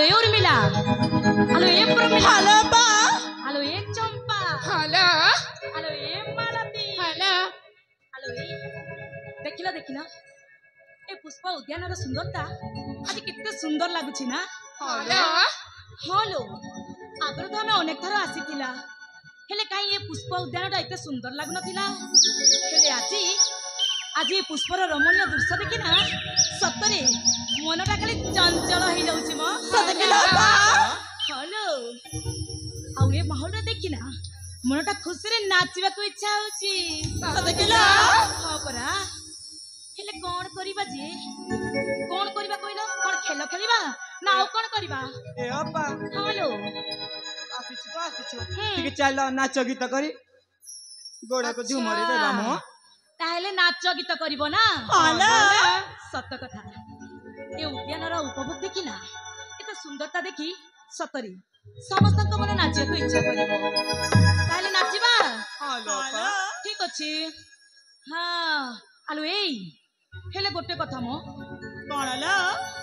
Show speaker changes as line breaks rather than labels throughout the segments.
Hello ए Urmila, hello ए Pramila,
hello बा,
hello ए चंपा,
hello
hello ए मालती,
hello
hello ए देखिला देखिला ए पुष्प उद्यान रो सुंदरता आज कितने सुंदर लागुछि ना।
हेलो
हेलो आगर तो हमें अनेक थर आसीथिला हेले काई ए पुष्प उद्यान एते सुंदर लागु नथिला हेले आज ए पुष्पर रमणीय दृश्य देखि ना सतरे मनटा खाली चंचल हो जाउछि म। हेलो आउ ए माहौल रे देखि ना मनटा खुशी रे नाचिबा को इच्छा होछि। हां परा हेले कोन करिबा जे कोन करिबा कइलो कोन खेल खेलिबा ना आउ कोन करिबा
ए अप्पा
हेलो
आसिछु ठीक चल नाच गीत करी गोड़ा को झुमरी देबा मो
ताहेले नाच गीत करिवो ना।
हेलो
सत्य कथा ए उद्यान रो उपभोग देखि ना एते सुंदरता देखि सतरी समस्त मन नाचिया को इच्छा करिवो ताहेले नाचिबा।
हेलो अप्पा
ठीक अछि हां आलो एई हेले गोटे कथा मो
कोन लो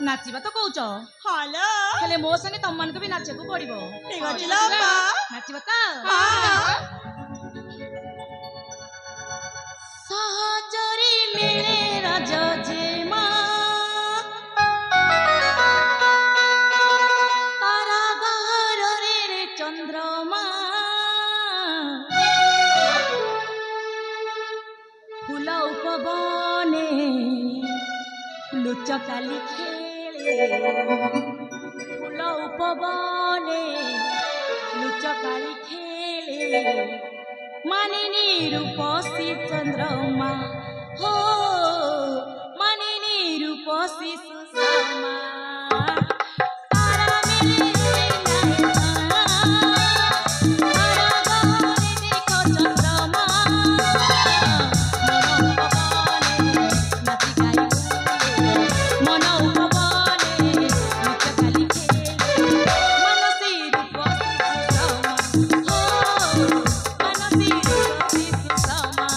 नाचिबा तो कहउछ
हेलो
हेले मो संगे तम मन को भी नाचे को पड़िबो।
ठीक अछि लो बा
नाचिबा त
हां
सहचरी मिले राज जेमा तारा गहर रे चंद्रमा फूल उपबने लुचकाली खेले फूल उपबने लुचकाली खेले मानिनी रूपसी चंद्रमा हो मानिनी रूपसी सुषमा तारा मिले तारा गहरे देखो चंद्रमा मन उपबने नाची गाई लुचकाली खेले मनसी रूपसी सुषमा हो मनसी रूपसी सुषमा।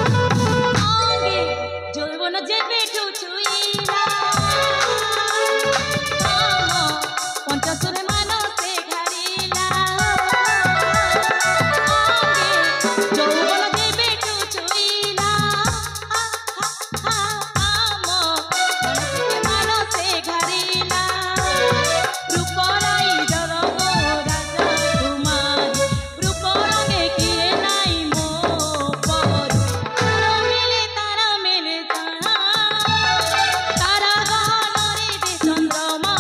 आंगे जौवन जेबे छुछुइला तम पंचसुर मानसे घारिला आंगे जौवन जेबे छुछुइला आम मनसे मानसे घारिला रूपराई जर राजकुमार रूपरंगे किए नाई मो पर तारा मिले तारा गहरे दे चंद्रमा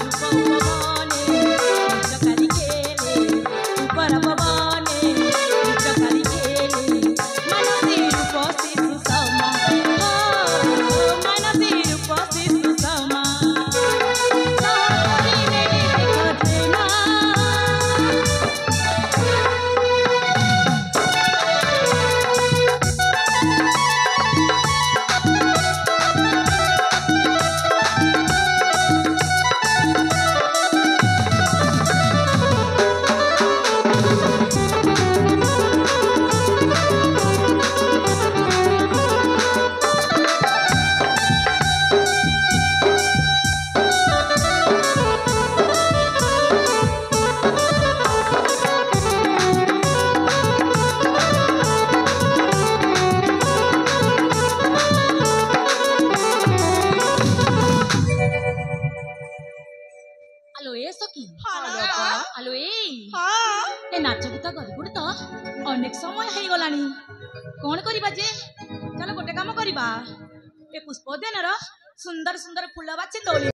उपबने लुचकाली खेले ऊपर पवने लुचकाली खेले मनसी रूपसी सुषमा हो मनसी रूपसी सुषमा सहचरी मेरे देखो जेमा हेलो ए सखी हेलो ए नाच गीत करी तो अनेक समय हो गलानी कौन करिबा जे चलो गोटे काम करिबा ए पुष्प उद्यान सुंदर सुंदर फूल बाछि तोली